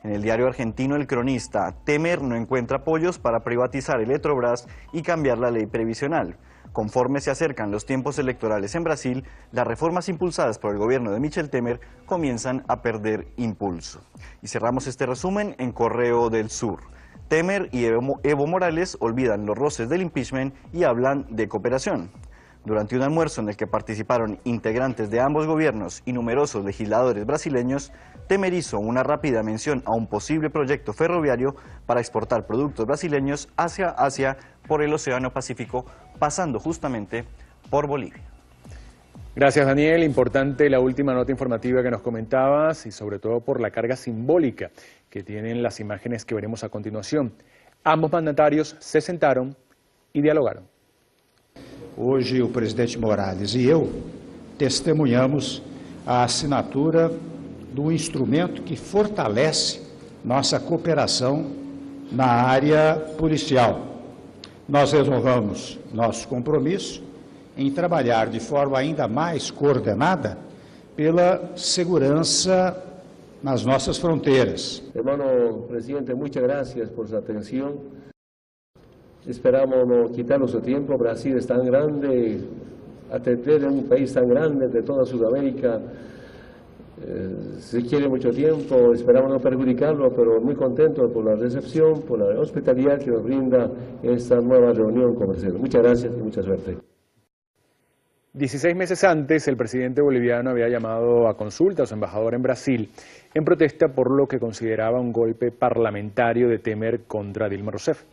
En el diario argentino El Cronista, Temer no encuentra apoyos para privatizar Eletrobras y cambiar la ley previsional. Conforme se acercan los tiempos electorales en Brasil, las reformas impulsadas por el gobierno de Michel Temer comienzan a perder impulso. Y cerramos este resumen en Correo del Sur. Temer y Evo Morales olvidan los roces del impeachment y hablan de cooperación. Durante un almuerzo en el que participaron integrantes de ambos gobiernos y numerosos legisladores brasileños, Temer hizo una rápida mención a un posible proyecto ferroviario para exportar productos brasileños hacia Asia por el Océano Pacífico, pasando justamente por Bolivia. Gracias, Daniel. Importante la última nota informativa que nos comentabas y sobre todo por la carga simbólica que tienen las imágenes que veremos a continuación. Ambos mandatarios se sentaron y dialogaron. Hoje o presidente Morales e eu testemunhamos a assinatura do instrumento que fortalece nossa cooperação na área policial. Nós renovamos nosso compromisso em trabalhar de forma ainda mais coordenada pela segurança nas nossas fronteiras. Hermano presidente, muchas gracias por su atención. esperamos no quitarnos su tiempo. Brasil es tan grande, atender en un país tan grande de toda Sudamérica, se quiere mucho tiempo, esperamos no perjudicarlo, pero muy contento por la recepción, por la hospitalidad que nos brinda esta nueva reunión comercial. Muchas gracias y mucha suerte. 16 meses antes, el presidente boliviano había llamado a consulta a su embajador en Brasil en protesta por lo que consideraba un golpe parlamentario de Temer contra Dilma Rousseff.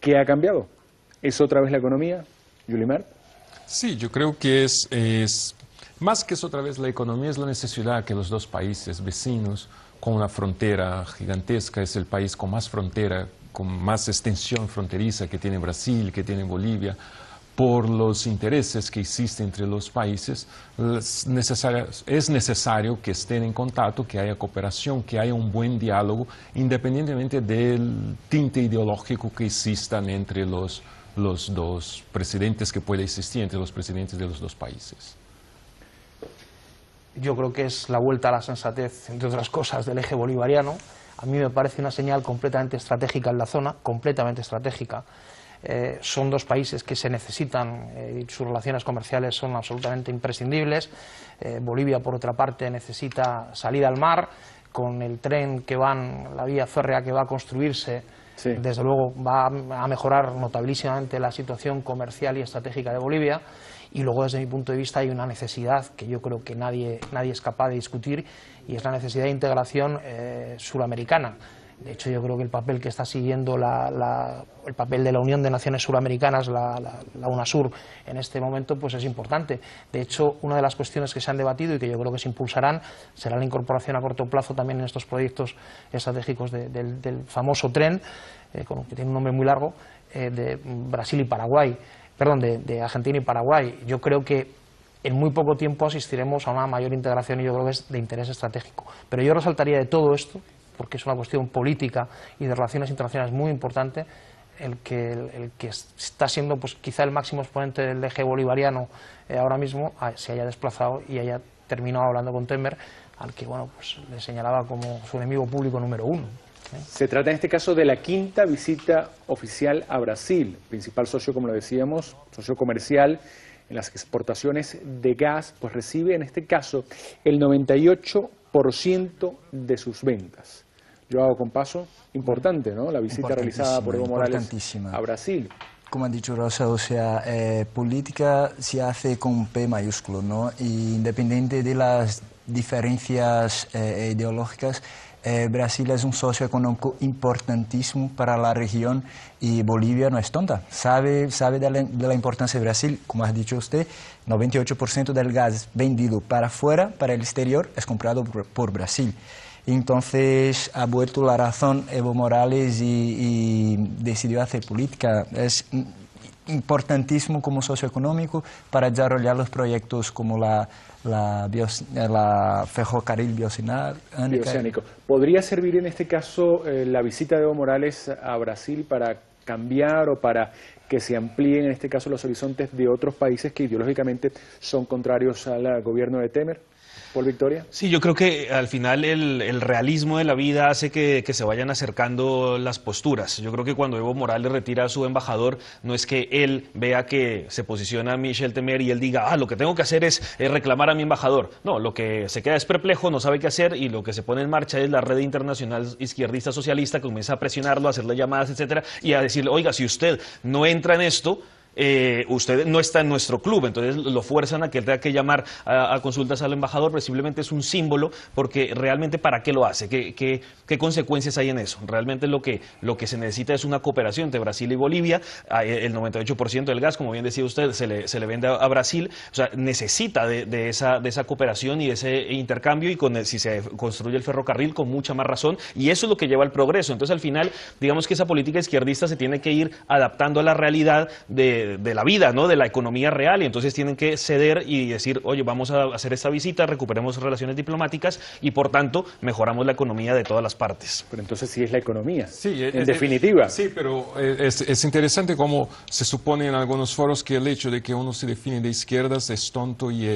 ¿Qué ha cambiado? ¿Es otra vez la economía, Yulimar? Sí, yo creo que es más que es otra vez la economía, es la necesidad que los dos países vecinos, con una frontera gigantesca, es el país con más frontera, con más extensión fronteriza que tiene Brasil, que tiene Bolivia, por los intereses que existen entre los países, es necesario que estén en contacto, que haya cooperación, que haya un buen diálogo, independientemente del tinte ideológico que existan entre los dos presidentes, que puede existir entre los presidentes de los dos países. Yo creo que es la vuelta a la sensatez, entre otras cosas, del eje bolivariano. A mí me parece una señal completamente estratégica en la zona, completamente estratégica. Son dos países que se necesitan y sus relaciones comerciales son absolutamente imprescindibles. Bolivia, por otra parte, necesita salida al mar. Con el tren que la vía férrea que va a construirse, sí, desde luego va a mejorar notabilísimamente la situación comercial y estratégica de Bolivia. Y luego, desde mi punto de vista, hay una necesidad que yo creo que nadie es capaz de discutir, y es la necesidad de integración suramericana. De hecho, yo creo que el papel que está siguiendo el papel de la Unión de Naciones Suramericanas, la UNASUR, en este momento, pues es importante. De hecho, una de las cuestiones que se han debatido y que yo creo que se impulsarán será la incorporación a corto plazo también en estos proyectos estratégicos del famoso tren, que tiene un nombre muy largo, de Brasil y Paraguay. Perdón, de Argentina y Paraguay. Yo creo que en muy poco tiempo asistiremos a una mayor integración y yo creo que es de interés estratégico. Pero yo resaltaría de todo esto, porque es una cuestión política y de relaciones internacionales muy importante, el que está siendo pues quizá el máximo exponente del eje bolivariano ahora mismo se haya desplazado y haya terminado hablando con Temer, al que bueno, pues le señalaba como su enemigo público número uno. Se trata en este caso de la quinta visita oficial a Brasil, principal socio, como lo decíamos, socio comercial en las exportaciones de gas, pues recibe en este caso el 98% de sus ventas. Yo hago con paso importante, ¿no? La visita realizada por Evo Morales a Brasil. Como ha dicho Rosa, o sea, política se hace con P mayúsculo, ¿no? Y independiente de las diferencias ideológicas, Brasil es un socio económico importantísimo para la región y Bolivia no es tonta, sabe de la importancia de Brasil. Como ha dicho usted, 98% del gas vendido para afuera, para el exterior, es comprado por Brasil. Entonces ha vuelto la razón Evo Morales y decidió hacer política. Es importantísimo como socio económico para desarrollar los proyectos como la ferrocarril bioceánico. ¿Podría servir en este caso la visita de Evo Morales a Brasil para cambiar o para que se amplíen en este caso los horizontes de otros países que ideológicamente son contrarios al gobierno de Temer? ¿Por Victoria? Sí, yo creo que al final el realismo de la vida hace que se vayan acercando las posturas. Yo creo que cuando Evo Morales retira a su embajador, no es que él vea que se posiciona Michel Temer y él diga, lo que tengo que hacer es reclamar a mi embajador. No, lo que se queda es perplejo, no sabe qué hacer, y lo que se pone en marcha es la red internacional izquierdista socialista que comienza a presionarlo, a hacerle llamadas, etcétera, y a decirle, oiga, si usted no entra en esto, usted no está en nuestro club. Entonces lo fuerzan a que él tenga que llamar a consultas al embajador, pero simplemente es un símbolo, porque realmente ¿para qué lo hace? ¿Qué consecuencias hay en eso? Realmente lo que se necesita es una cooperación entre Brasil y Bolivia. El 98% del gas, como bien decía usted, se le vende a Brasil. O sea, necesita de esa cooperación y de ese intercambio, y si se construye el ferrocarril, con mucha más razón, y eso es lo que lleva al progreso. Entonces al final, digamos que esa política izquierdista se tiene que ir adaptando a la realidad de la vida, ¿no? De la economía real, y entonces tienen que ceder y decir, oye, vamos a hacer esta visita, recuperemos relaciones diplomáticas y por tanto mejoramos la economía de todas las partes. Pero entonces sí es la economía, sí, en definitiva. Sí, pero es interesante cómo se supone en algunos foros que el hecho de que uno se define de izquierdas es tonto y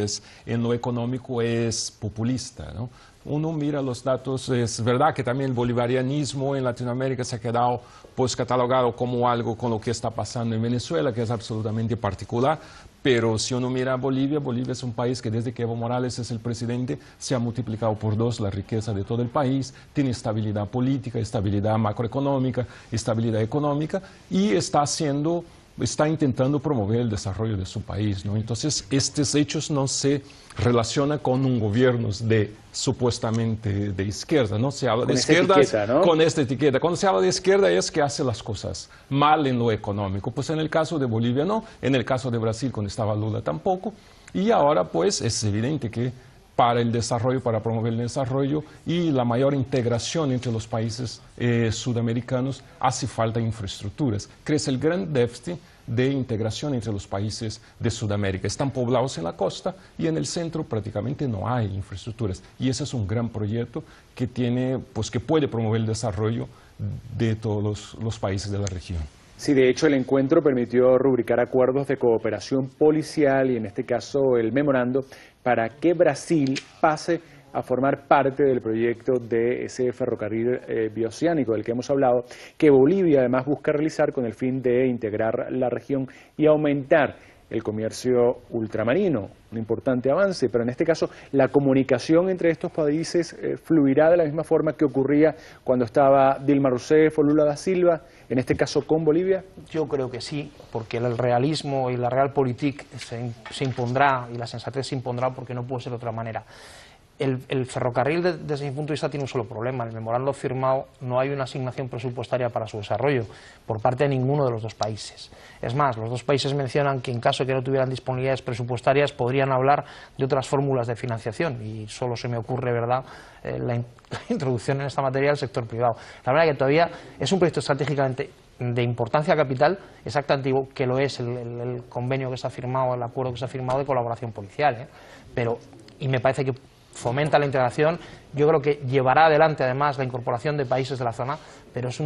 en lo económico es populista, ¿no? uno mira los datos, es verdad que también el bolivarianismo en Latinoamérica se ha quedado pues catalogado como algo con lo que está pasando en Venezuela, que es absolutamente particular, pero si uno mira a Bolivia, Bolivia es un país que desde que Evo Morales es el presidente se ha multiplicado por 2 la riqueza de todo el país, tiene estabilidad política, estabilidad macroeconómica, estabilidad económica y está intentando promover el desarrollo de su país, ¿no? Entonces, estos hechos no se relacionan con un gobierno supuestamente de izquierda, ¿no? Se habla de izquierda ¿no? con esta etiqueta. Cuando se habla de izquierda es que hace las cosas mal en lo económico. Pues en el caso de Bolivia no, en el caso de Brasil cuando estaba Lula tampoco. Y ahora pues es evidente que para el desarrollo, para promover el desarrollo y la mayor integración entre los países sudamericanos, hace falta infraestructuras. Crece el gran déficit de integración entre los países de Sudamérica. Están poblados en la costa y en el centro prácticamente no hay infraestructuras. Y ese es un gran proyecto que que puede promover el desarrollo de todos los países de la región. Sí, de hecho el encuentro permitió rubricar acuerdos de cooperación policial y en este caso el memorando para que Brasil pase a formar parte del proyecto de ese ferrocarril bioceánico del que hemos hablado, que Bolivia además busca realizar con el fin de integrar la región y aumentar el comercio ultramarino, un importante avance, pero en este caso la comunicación entre estos países fluirá de la misma forma que ocurría cuando estaba Dilma Rousseff o Lula da Silva, en este caso con Bolivia. Yo creo que sí, porque el realismo y la realpolitik se impondrá y la sensatez se impondrá porque no puede ser de otra manera. El ferrocarril, desde mi punto de vista, tiene un solo problema. En el memorando firmado no hay una asignación presupuestaria para su desarrollo por parte de ninguno de los dos países. Es más, los dos países mencionan que en caso de que no tuvieran disponibilidades presupuestarias podrían hablar de otras fórmulas de financiación y solo se me ocurre, ¿verdad?, la introducción en esta materia del sector privado. La verdad que todavía es un proyecto estratégicamente de importancia capital, exactamente igual que lo es el convenio que se ha firmado, el acuerdo que se ha firmado de colaboración policial, y me parece que fomenta la integración. Yo creo que llevará adelante además la incorporación de países de la zona, pero es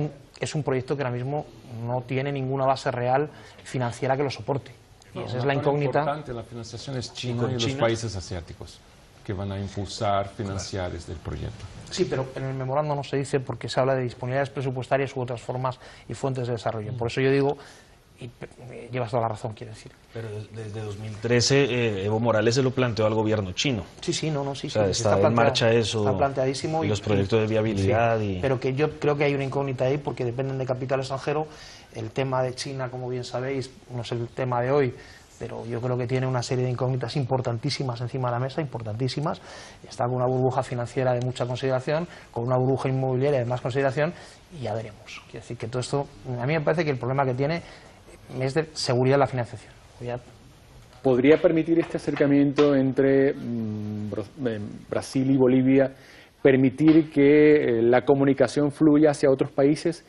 un proyecto que ahora mismo no tiene ninguna base real financiera que lo soporte. Y esa es la incógnita. Importante, la financiación es China y los países asiáticos que van a impulsar, financiar este proyecto. Sí, pero en el memorando no se dice porque se habla de disponibilidades presupuestarias u otras formas y fuentes de desarrollo. Por eso yo digo, y llevas toda la razón, quiero decir. Pero desde 2013 Evo Morales se lo planteó al gobierno chino. Sí, sí, sí. O sea, está en marcha eso. Está planteadísimo. Y los proyectos de viabilidad. Sí, pero que yo creo que hay una incógnita ahí porque dependen de capital extranjero. El tema de China, como bien sabéis, no es el tema de hoy, pero yo creo que tiene una serie de incógnitas importantísimas encima de la mesa, importantísimas. Está con una burbuja financiera de mucha consideración, con una burbuja inmobiliaria de más consideración, y ya veremos. Quiero decir que todo esto, a mí me parece que el problema que tiene es de seguridad de la financiación. ¿Podría permitir este acercamiento entre Brasil y Bolivia, permitir que la comunicación fluya hacia otros países,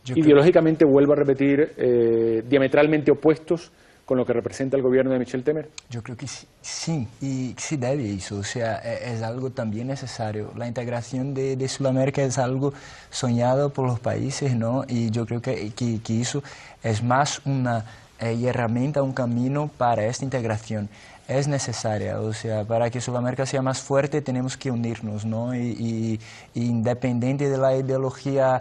ideológicamente, vuelvo a repetir, diametralmente opuestos con lo que representa el gobierno de Michel Temer? Yo creo que sí, y sí debe eso, o sea, es algo también necesario. La integración de Sudamérica es algo soñado por los países, ¿no? Y yo creo que eso es más una herramienta, un camino para esta integración. Es necesaria, o sea, para que Sudamérica sea más fuerte tenemos que unirnos, ¿no? Y independiente de la ideología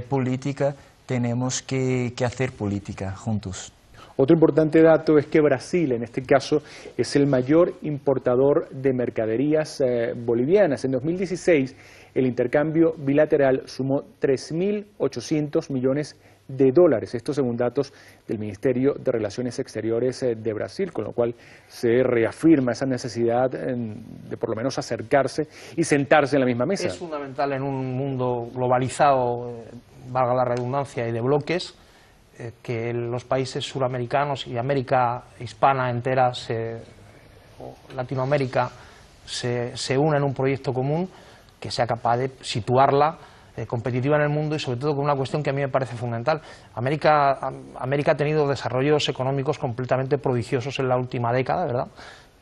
política, tenemos que hacer política juntos. Otro importante dato es que Brasil, en este caso, es el mayor importador de mercaderías bolivianas. En 2016, el intercambio bilateral sumó 3.800 millones de dólares. Esto según datos del Ministerio de Relaciones Exteriores de Brasil, con lo cual se reafirma esa necesidad de por lo menos acercarse y sentarse en la misma mesa. Es fundamental en un mundo globalizado, valga la redundancia, y de bloques, que los países suramericanos y América hispana entera, o Latinoamérica, se unan en un proyecto común que sea capaz de situarla competitiva en el mundo y sobre todo con una cuestión que a mí me parece fundamental. América ha tenido desarrollos económicos completamente prodigiosos en la última década, ¿verdad?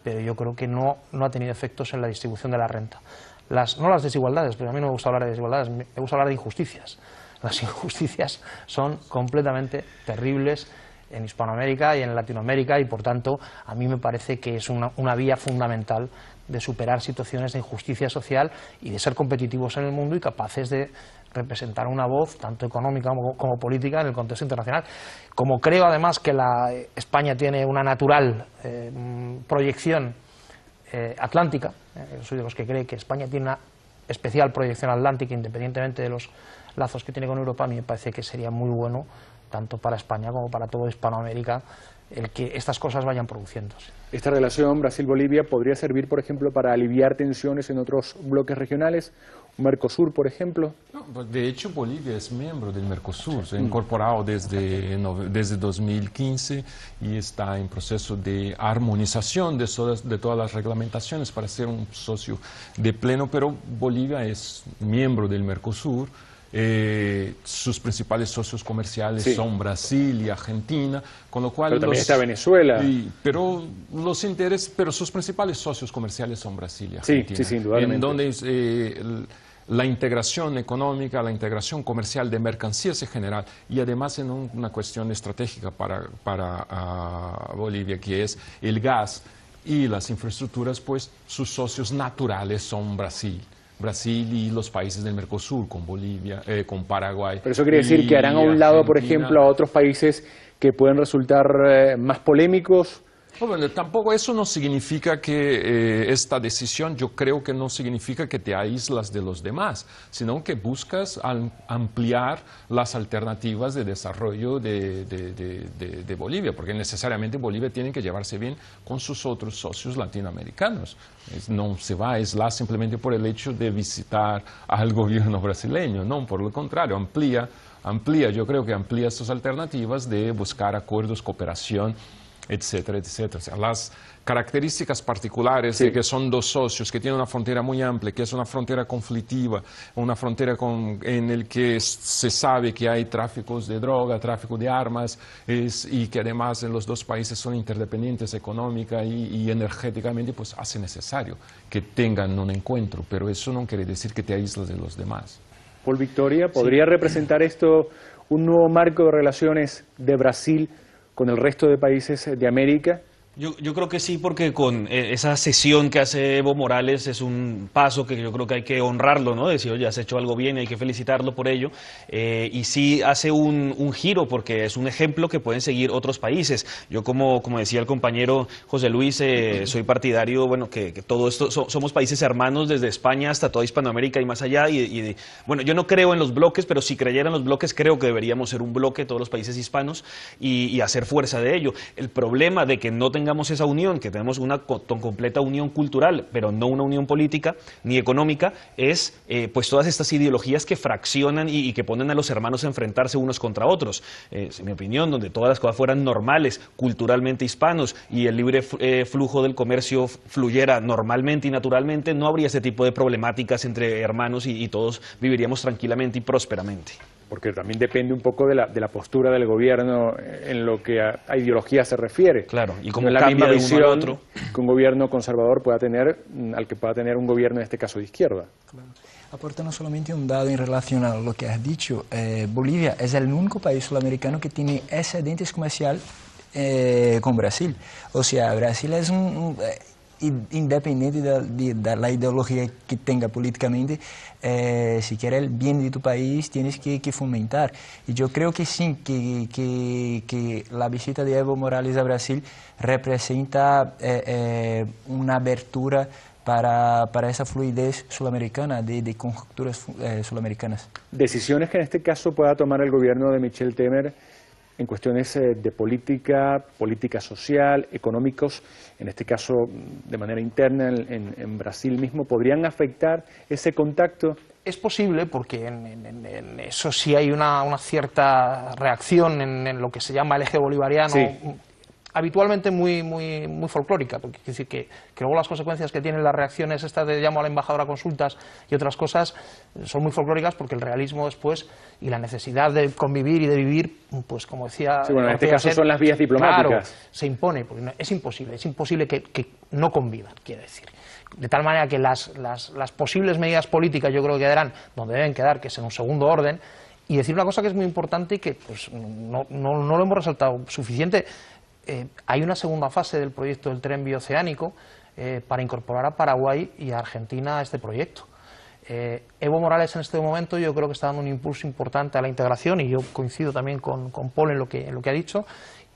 Pero yo creo que no ha tenido efectos en la distribución de la renta. No las desigualdades, porque a mí no me gusta hablar de desigualdades, me gusta hablar de injusticias. Las injusticias son completamente terribles en Hispanoamérica y en Latinoamérica, y por tanto a mí me parece que es una vía fundamental de superar situaciones de injusticia social y de ser competitivos en el mundo y capaces de representar una voz tanto económica como política en el contexto internacional. Como creo además que España tiene una natural proyección atlántica, soy de los que cree que España tiene una especial proyección atlántica independientemente de los lazos que tiene con Europa, a mí me parece que sería muy bueno tanto para España como para toda Hispanoamérica el que estas cosas vayan produciéndose. ¿Esta relación Brasil-Bolivia podría servir, por ejemplo, para aliviar tensiones en otros bloques regionales? ¿Mercosur, por ejemplo? No, pues de hecho, Bolivia es miembro del Mercosur, se ha incorporado desde 2015 y está en proceso de armonización de todas las reglamentaciones para ser un socio de pleno, pero Bolivia es miembro del Mercosur. Sus principales socios comerciales son Brasil y Argentina, con lo cual... Pero también está Venezuela. Pero sus principales socios comerciales son Brasil y Argentina. Sí, indudablemente. En donde la integración económica, la integración comercial de mercancías en general, y además en una cuestión estratégica para Bolivia, que es el gas y las infraestructuras, pues sus socios naturales son Brasil y los países del Mercosur, con Bolivia, con Paraguay. Pero eso quiere decir que harán a un lado, por ejemplo, a otros países que pueden resultar más polémicos. Bueno, tampoco eso no significa que esta decisión, yo creo que no significa que te aíslas de los demás, sino que buscas ampliar las alternativas de desarrollo de Bolivia, porque necesariamente Bolivia tiene que llevarse bien con sus otros socios latinoamericanos. No se va a aislar simplemente por el hecho de visitar al gobierno brasileño, no, por lo contrario, amplía, yo creo que amplía sus alternativas de buscar acuerdos, cooperación, etcétera, etcétera. O sea, las características particulares de que son dos socios, que tienen una frontera muy amplia, que es una frontera conflictiva, una frontera en la que se sabe que hay tráficos de droga, tráfico de armas, y que además en los dos países son interdependientes económica y energéticamente, pues hace necesario que tengan un encuentro, pero eso no quiere decir que te aísles de los demás. Paul Victoria, ¿podría representar esto un nuevo marco de relaciones de Brasil con el resto de países de América? Yo creo que sí, porque con esa cesión que hace Evo Morales es un paso que yo creo que hay que honrarlo, ¿no? Decir, oye, has hecho algo bien y hay que felicitarlo por ello. Y sí hace un giro, porque es un ejemplo que pueden seguir otros países. Yo, como decía el compañero José Luis, soy partidario, bueno, que todo esto, somos países hermanos desde España hasta toda Hispanoamérica y más allá. Bueno, yo no creo en los bloques, pero si creyera en los bloques, creo que deberíamos ser un bloque, todos los países hispanos, y hacer fuerza de ello. El problema de que no tengamos esa unión, que tenemos una completa unión cultural, pero no una unión política ni económica, es pues todas estas ideologías que fraccionan y que ponen a los hermanos a enfrentarse unos contra otros. En mi opinión, donde todas las cosas fueran normales, culturalmente hispanos, y el libre flujo del comercio fluyera normalmente y naturalmente, no habría ese tipo de problemáticas entre hermanos y todos viviríamos tranquilamente y prósperamente. Porque también depende un poco de la postura del gobierno en lo que a ideología se refiere. Claro, y como no es la cambia misma de visión uno al otro que un gobierno conservador pueda tener al que pueda tener un gobierno, en este caso, de izquierda. Claro. Aportando solamente un dato en relación a lo que has dicho, Bolivia es el único país sudamericano que tiene excedentes comercial con Brasil. O sea, Brasil es independiente de la ideología que tenga políticamente, si quieres el bien de tu país tienes que fomentar. Y yo creo que sí, que la visita de Evo Morales a Brasil representa una abertura para esa fluidez sudamericana, de conjunturas sudamericanas. Decisiones que en este caso pueda tomar el gobierno de Michel Temer en cuestiones de política social, económicos, en este caso de manera interna en Brasil mismo, ¿podrían afectar ese contacto? Es posible, porque en eso sí hay una cierta reacción en lo que se llama el eje bolivariano, sí, habitualmente muy folclórica, porque quiere decir que luego las consecuencias que tienen las reacciones estas de llamo a la embajadora a consultas y otras cosas son muy folclóricas, porque el realismo después y la necesidad de convivir y de vivir, pues como decía... Sí, bueno, en este caso son las vías diplomáticas. Claro, se impone, porque es imposible que no convivan, quiere decir. De tal manera que las posibles medidas políticas yo creo que quedarán donde deben quedar, que es en un segundo orden, Y decir una cosa que es muy importante y que pues, no lo hemos resaltado suficiente. Hay una segunda fase del proyecto del tren bioceánico para incorporar a Paraguay y a Argentina a este proyecto. Evo Morales en este momento yo creo que está dando un impulso importante a la integración y yo coincido también con Paul en lo que ha dicho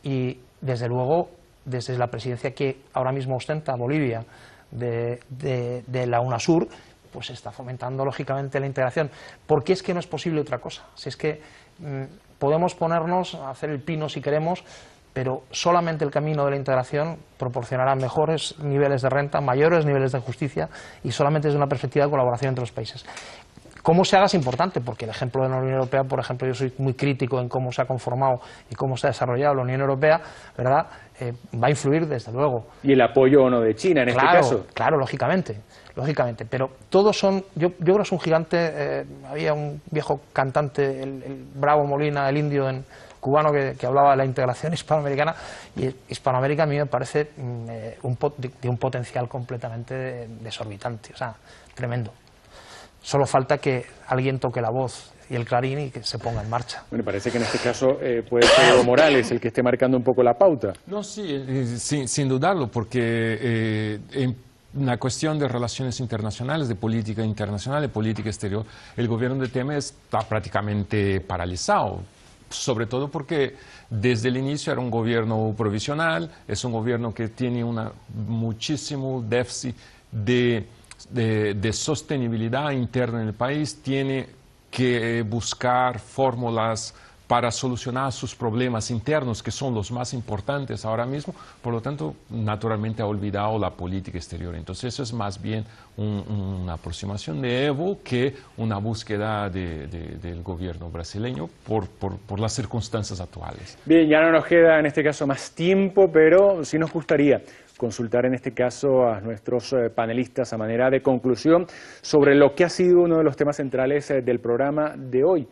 y desde luego desde la presidencia que ahora mismo ostenta Bolivia de la UNASUR pues está fomentando lógicamente la integración, porque es que no es posible otra cosa. Si es que podemos ponernos a hacer el pino si queremos, pero solamente el camino de la integración proporcionará mejores niveles de renta, mayores niveles de justicia y solamente desde una perspectiva de colaboración entre los países. Cómo se haga es importante, porque el ejemplo de la Unión Europea, por ejemplo, yo soy muy crítico en cómo se ha conformado y cómo se ha desarrollado la Unión Europea, ¿verdad? Va a influir desde luego. Y el apoyo o no de China en este caso. Claro, lógicamente, pero todos son, yo creo que es un gigante, había un viejo cantante, el Bravo Molina, el indio cubano que hablaba de la integración hispanoamericana, y Hispanoamérica a mí me parece de un potencial completamente desorbitante, o sea, tremendo. Solo falta que alguien toque la voz y el clarín y que se ponga en marcha. Bueno, parece que en este caso puede ser Evo Morales el que esté marcando un poco la pauta. No, sí, sin dudarlo, porque en una cuestión de relaciones internacionales, de política internacional, de política exterior, el gobierno de Temer está prácticamente paralizado, sobre todo porque desde el inicio era un gobierno provisional, es un gobierno que tiene muchísimo déficit de sostenibilidad interna en el país, tiene que buscar fórmulas para solucionar sus problemas internos, que son los más importantes ahora mismo, por lo tanto, naturalmente ha olvidado la política exterior. Entonces, eso es más bien una aproximación de Evo que una búsqueda del gobierno brasileño por las circunstancias actuales. Bien, ya no nos queda en este caso más tiempo, pero sí nos gustaría consultar en este caso a nuestros panelistas a manera de conclusión sobre lo que ha sido uno de los temas centrales del programa de hoy.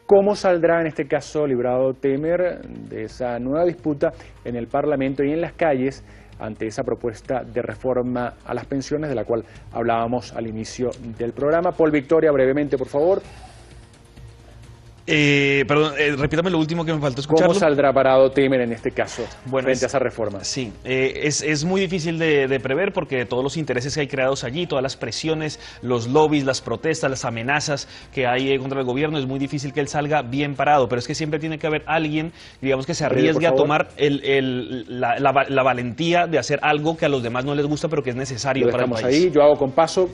¿Cómo saldrá en este caso librado Temer de esa nueva disputa en el Parlamento y en las calles ante esa propuesta de reforma a las pensiones de la cual hablábamos al inicio del programa? Paul Victoria, brevemente, por favor. Perdón, repítame lo último que me faltó escuchar. ¿Cómo saldrá parado Temer en este caso frente a esa reforma? Sí, es muy difícil de prever porque todos los intereses que hay creados allí, todas las presiones, los lobbies, las protestas, las amenazas que hay contra el gobierno, es muy difícil que él salga bien parado, pero es que siempre tiene que haber alguien, digamos, que se arriesgue a tomar la valentía de hacer algo que a los demás no les gusta, pero que es necesario para el país. Ahí, yo hago con paso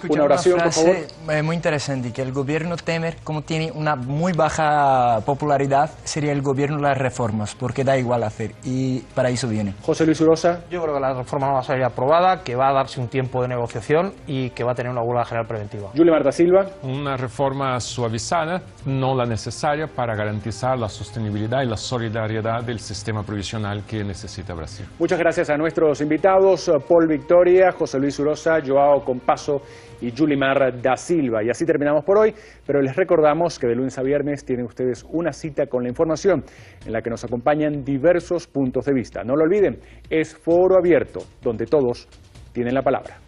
una oración, una frase, por favor. Muy interesante, que el gobierno Temer, como tiene una muy baja popularidad, sería el gobierno de las reformas, porque da igual hacer, y para eso viene. José Luis Urosa. Yo creo que la reforma no va a salir aprobada, que va a darse un tiempo de negociación y que va a tener una huelga general preventiva. Yulimar da Silva. Una reforma suavizada, no la necesaria para garantizar la sostenibilidad y la solidaridad del sistema previsional que necesita Brasil. Muchas gracias a nuestros invitados, Paul Victoria, José Luis Urosa, Joao Compasso y Yulimar da Silva. Y así terminamos por hoy, pero les recordamos que de lunes a viernes tienen ustedes una cita con la información en la que nos acompañan diversos puntos de vista. No lo olviden, es Foro Abierto, donde todos tienen la palabra.